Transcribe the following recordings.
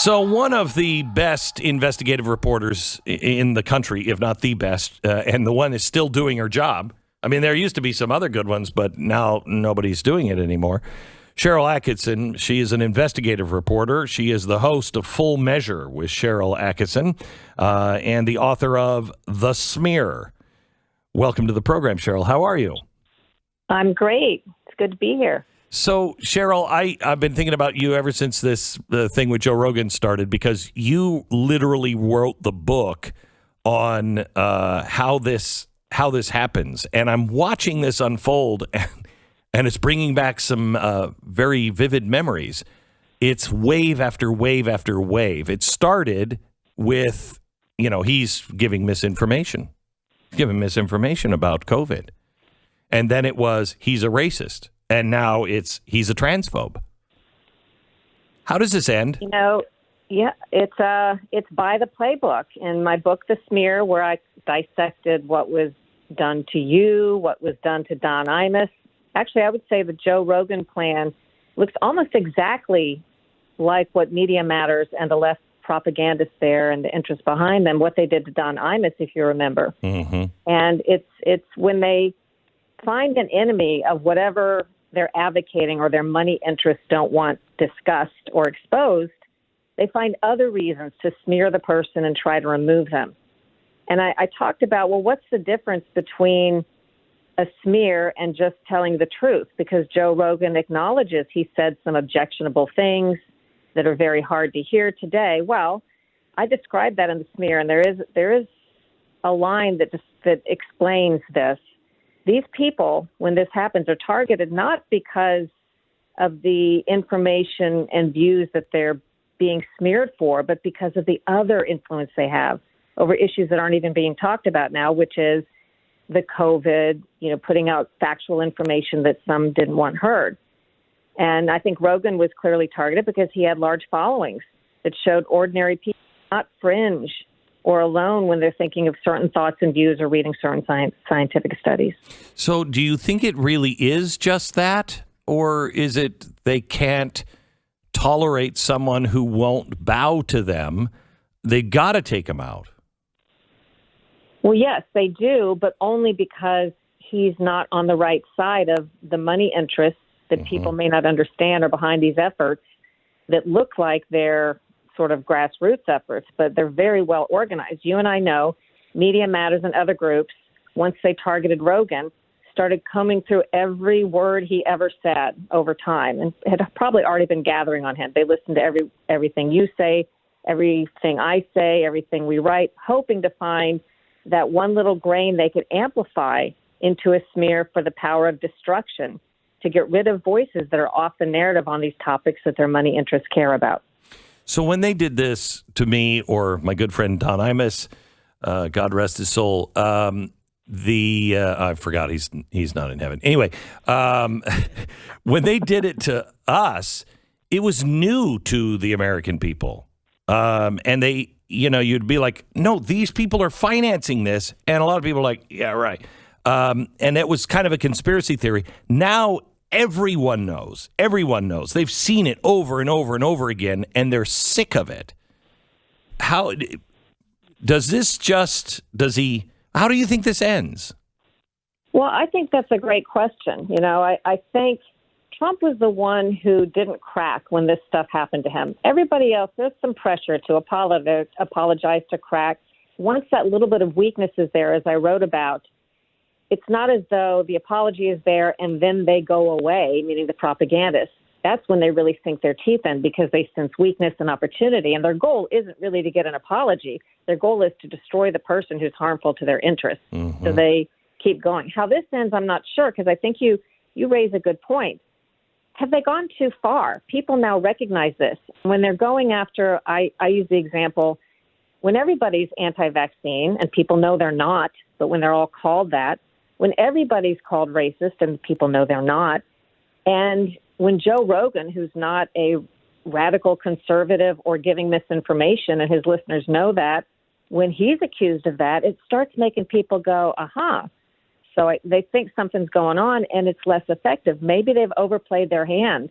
So one of the best investigative reporters in the country, if not the best, and the one is still doing her job. I mean, there used to be some other good ones, but now nobody's doing it anymore. Cheryl Atkinson, she is an investigative reporter. She is the host of Full Measure with Cheryl Atkinson and the author of The Smear. Welcome to the program, Cheryl. How are you? I'm great. It's good to be here. So, Cheryl, I've been thinking about you ever since this thing with Joe Rogan started, because you literally wrote the book on how this happens. And I'm watching this unfold, and it's bringing back some very vivid memories. It's wave after wave after wave. It started with, he's giving misinformation about COVID. And then it was, he's a racist. And now he's a transphobe. How does this end? It's by the playbook. In my book, The Smear, where I dissected what was done to you, what was done to Don Imus. Actually, I would say the Joe Rogan plan looks almost exactly like what Media Matters and the left propagandists there and the interests behind them, what they did to Don Imus, if you remember. Mm-hmm. And it's when they find an enemy of whatever they're advocating or their money interests don't want discussed or exposed, they find other reasons to smear the person and try to remove them. And I talked about, well, what's the difference between a smear and just telling the truth? Because Joe Rogan acknowledges he said some objectionable things that are very hard to hear today. Well, I described that in The Smear, and there is a line that explains this. These people, when this happens, are targeted not because of the information and views that they're being smeared for, but because of the other influence they have over issues that aren't even being talked about now, which is the COVID, putting out factual information that some didn't want heard. And I think Rogan was clearly targeted because he had large followings that showed ordinary people, not fringe or alone when they're thinking of certain thoughts and views or reading certain scientific studies. So do you think it really is just that? Or is it they can't tolerate someone who won't bow to them? They got to take him out. Well, yes, they do, but only because he's not on the right side of the money interests that people may not understand are behind these efforts that look like they're sort of grassroots efforts, but they're very well organized. You and I know Media Matters and other groups, once they targeted Rogan, started combing through every word he ever said over time and had probably already been gathering on him. They listened to everything you say, everything I say, everything we write, hoping to find that one little grain they could amplify into a smear for the power of destruction, to get rid of voices that are off the narrative on these topics that their money interests care about. So when they did this to me or my good friend Don Imus, God rest his soul, I forgot he's not in heaven. Anyway, when they did it to us, it was new to the American people. And they, you'd be like, no, these people are financing this. And a lot of people are like, yeah, right. And it was kind of a conspiracy theory. Now everyone knows. They've seen it over and over and over again, and they're sick of it. How do you think this ends? Well, I think that's a great question. I think Trump was the one who didn't crack when this stuff happened to him. Everybody else, there's some pressure to apologize, to crack. Once that little bit of weakness is there, as I wrote about, it's not as though the apology is there and then they go away, meaning the propagandists. That's when they really sink their teeth in, because they sense weakness and opportunity. And their goal isn't really to get an apology. Their goal is to destroy the person who's harmful to their interests. Mm-hmm. So they keep going. How this ends, I'm not sure, because I think you raise a good point. Have they gone too far? People now recognize this. When they're going after, I use the example, when everybody's anti-vaccine, and people know they're not, but when they're all called that, when everybody's called racist and people know they're not, and when Joe Rogan, who's not a radical conservative or giving misinformation, and his listeners know that, when he's accused of that, it starts making people go, aha. So they think something's going on and it's less effective. Maybe they've overplayed their hand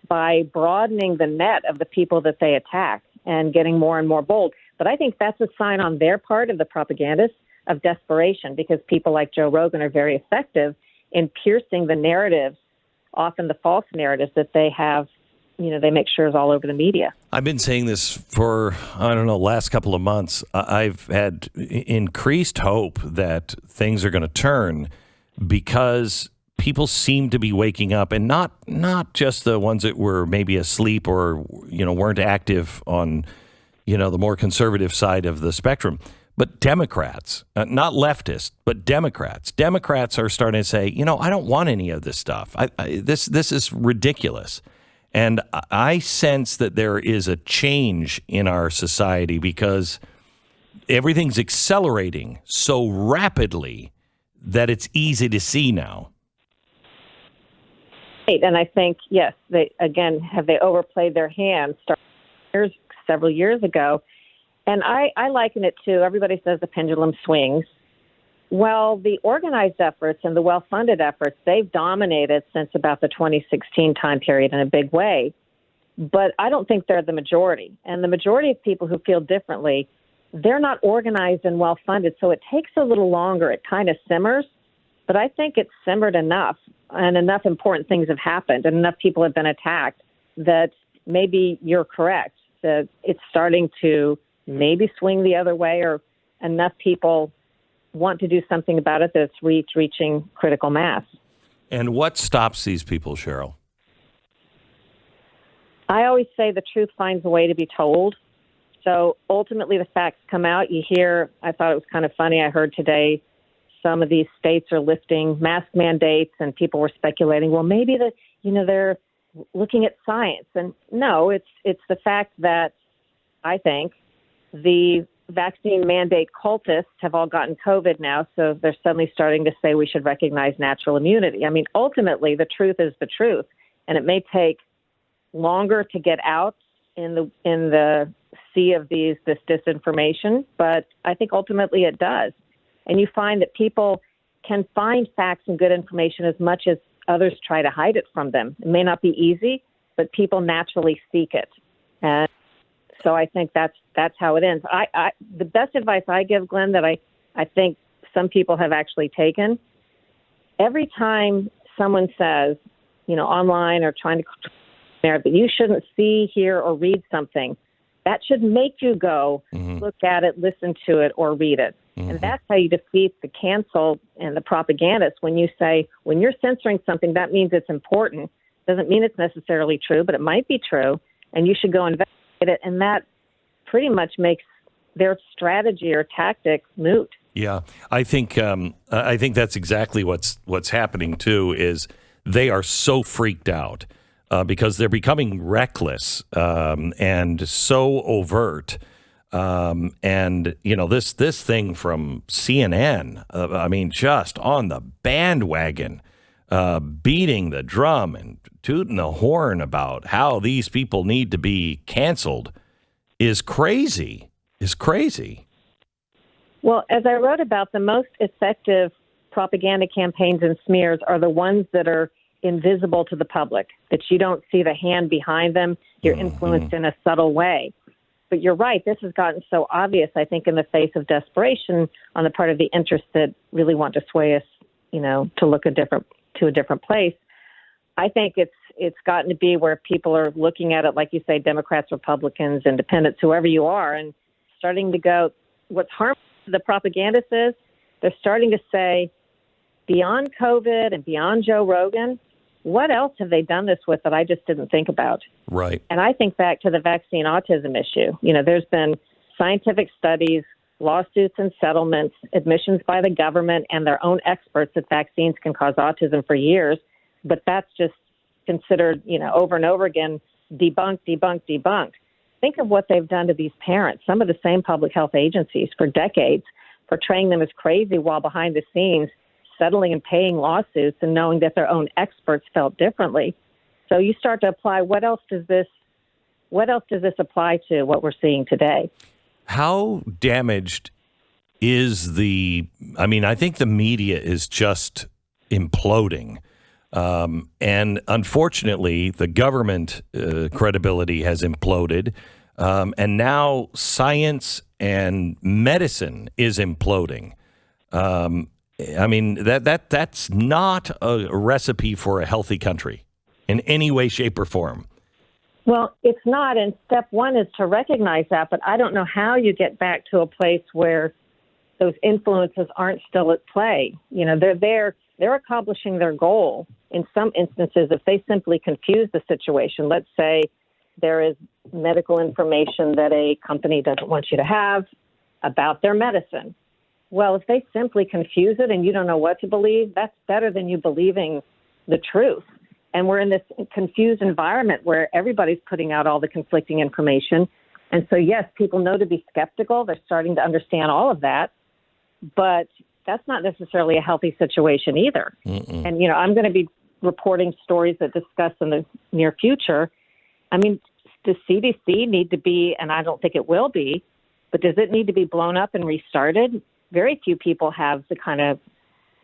by broadening the net of the people that they attack. and getting more and more bold. But I think that's a sign on their part of the propagandists of desperation, because people like Joe Rogan are very effective in piercing the narratives, often the false narratives that they have, they make sure is all over the media. I've been saying this for, last couple of months. I've had increased hope that things are going to turn because people seem to be waking up, and not just the ones that were maybe asleep or, weren't active on, the more conservative side of the spectrum. But Democrats, not leftists, but Democrats. Democrats are starting to say, I don't want any of this stuff. This is ridiculous. And I sense that there is a change in our society because everything's accelerating so rapidly that it's easy to see now. Right. And I think, yes, have they overplayed their hand several years ago? And I liken it to, everybody says the pendulum swings. Well, the organized efforts and the well-funded efforts, they've dominated since about the 2016 time period in a big way. But I don't think they're the majority. And the majority of people who feel differently, they're not organized and well-funded. So it takes a little longer. It kind of simmers. But I think it's simmered enough, and enough important things have happened, and enough people have been attacked that maybe you're correct, that it's starting to maybe swing the other way, or enough people want to do something about it that's reaching critical mass. And what stops these people, Cheryl? I always say the truth finds a way to be told. So ultimately the facts come out. You hear, I thought it was kind of funny, I heard today some of these states are lifting mask mandates, and people were speculating, well, maybe they're looking at science. And no, it's the fact that I think the vaccine mandate cultists have all gotten COVID now, so they're suddenly starting to say we should recognize natural immunity. I mean, ultimately, the truth is the truth, and it may take longer to get out in the sea of this disinformation, but I think ultimately it does. And you find that people can find facts and good information as much as others try to hide it from them. It may not be easy, but people naturally seek it. And so I think that's how it ends. The best advice I give, Glenn, that I think some people have actually taken, every time someone says, online or trying to there, that you shouldn't see, hear, or read something, that should make you go look at it, listen to it, or read it. And that's how you defeat the cancel and the propagandists. When you say, when you're censoring something, that means it's important. Doesn't mean it's necessarily true, but it might be true, and you should go investigate it. And that pretty much makes their strategy or tactic moot. Yeah, I think that's exactly what's happening too. Is they are so freaked out because they're becoming reckless and so overt. And this thing from CNN, just on the bandwagon, beating the drum and tooting the horn about how these people need to be canceled is crazy. Well, as I wrote about, the most effective propaganda campaigns and smears are the ones that are invisible to the public, that you don't see the hand behind them. You're influenced in a subtle way. But you're right, this has gotten so obvious, I think, in the face of desperation on the part of the interests that really want to sway us, to look to a different place. I think it's gotten to be where people are looking at it, like you say, Democrats, Republicans, independents, whoever you are, and starting to go, what's harmful to the propagandists is they're starting to say, beyond COVID and beyond Joe Rogan, what else have they done this with that I just didn't think about? Right. And I think back to the vaccine autism issue. There's been scientific studies, lawsuits and settlements, admissions by the government and their own experts that vaccines can cause autism for years. But that's just considered, over and over again, debunked. Think of what they've done to these parents. Some of the same public health agencies for decades, portraying them as crazy while behind the scenes settling and paying lawsuits and knowing that their own experts felt differently. So you start to apply, what else does this apply to what we're seeing today? How damaged is I think the media is just imploding. And unfortunately, the government credibility has imploded. And now science and medicine is imploding. I mean, that's not a recipe for a healthy country in any way, shape, or form. Well, it's not. And step one is to recognize that. But I don't know how you get back to a place where those influences aren't still at play. You know, they're there. They're accomplishing their goal. In some instances, if they simply confuse the situation, let's say there is medical information that a company doesn't want you to have about their medicine. Well, if they simply confuse it and you don't know what to believe, that's better than you believing the truth. And we're in this confused environment where everybody's putting out all the conflicting information. And so, yes, people know to be skeptical. They're starting to understand all of that. But that's not necessarily a healthy situation either. Mm-mm. And, you know, I'm going to be reporting stories that discuss in the near future. I mean, does CDC need to be, and I don't think it will be, but does it need to be blown up and restarted? Very few people have the kind of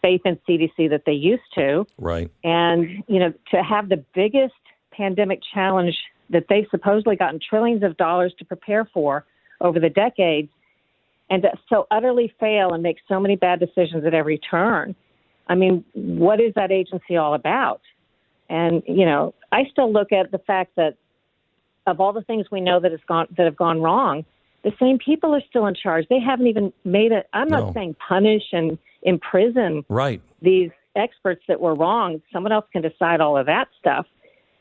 faith in CDC that they used to. Right. And, you know, to have the biggest pandemic challenge that they've supposedly gotten trillions of dollars to prepare for over the decades, and to so utterly fail and make so many bad decisions at every turn. I mean, what is that agency all about? And, you know, I still look at the fact that of all the things we know that have gone wrong, the same people are still in charge. They haven't even made it. I'm not saying punish and imprison these experts that were wrong. Someone else can decide all of that stuff.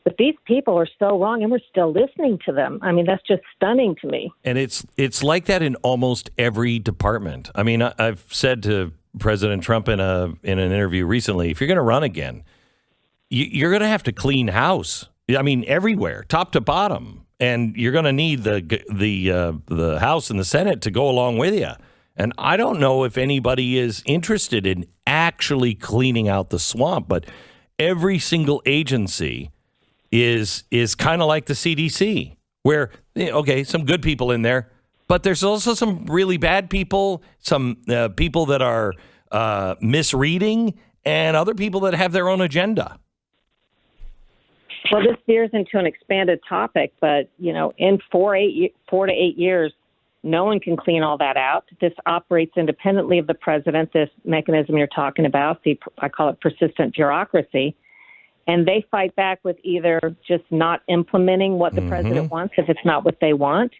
But these people are so wrong, and we're still listening to them. I mean, that's just stunning to me. And it's like that in almost every department. I mean, I've said to President Trump in an interview recently, if you're going to run again, you're going to have to clean house. I mean, everywhere, top to bottom, and you're going to need the House and the Senate to go along with you. And I don't know if anybody is interested in actually cleaning out the swamp, but every single agency is kind of like the CDC, where, okay, some good people in there, but there's also some really bad people, some people that are misreading, and other people that have their own agenda. Well, this veers into an expanded topic, but, you know, in 4 to 8 years, no one can clean all that out. This operates independently of the president, this mechanism you're talking about. I call it persistent bureaucracy. And they fight back with either just not implementing what the president wants if it's not what they want,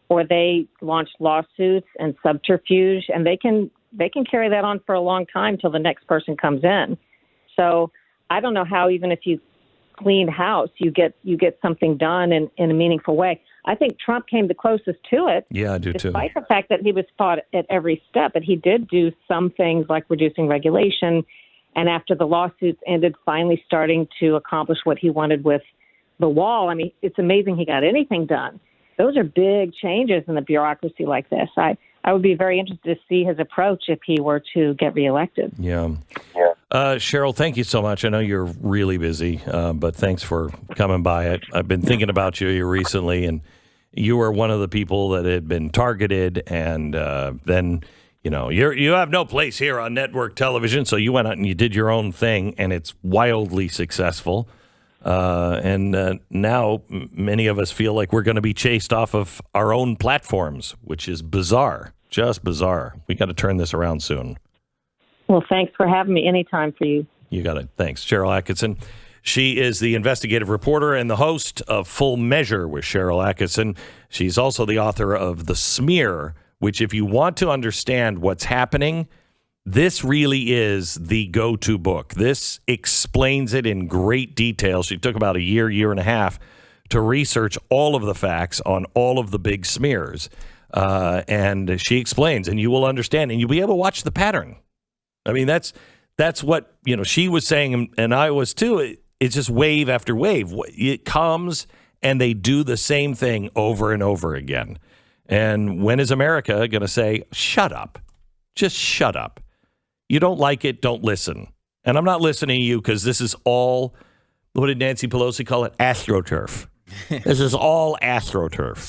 or they launch lawsuits and subterfuge, and they can carry that on for a long time till the next person comes in. So I don't know how, even if you clean house, you get something done in a meaningful way. I think Trump came the closest to it. Yeah, I do too. Despite the fact that he was fought at every step, but he did do some things like reducing regulation. And after the lawsuits ended, finally starting to accomplish what he wanted with the wall. I mean, it's amazing he got anything done. Those are big changes in the bureaucracy like this. I would be very interested to see his approach if he were to get reelected. Yeah. Cheryl, thank you so much. I know you're really busy, but thanks for coming by. I've been thinking about you recently, and you were one of the people that had been targeted, and then, you know, you have no place here on network television, so you went out and you did your own thing, and it's wildly successful. And now many of us feel like we're going to be chased off of our own platforms, which is bizarre, just bizarre. We got to turn this around soon. Well, thanks for having me. Anytime for you. You got it. Thanks. Cheryl Atkinson. She is the investigative reporter and the host of Full Measure with Cheryl Atkinson. She's also the author of The Smear, which, if you want to understand what's happening, this really is the go-to book. This explains it in great detail. She took about a year and a half to research all of the facts on all of the big smears. And she explains, and you will understand, and you'll be able to watch the pattern. I mean, that's what, you know, she was saying, and I was too. It's just wave after wave. It comes, and they do the same thing over and over again. And when is America going to say, shut up? Just shut up. You don't like it, don't listen. And I'm not listening to you because this is all, what did Nancy Pelosi call it? AstroTurf. This is all AstroTurf.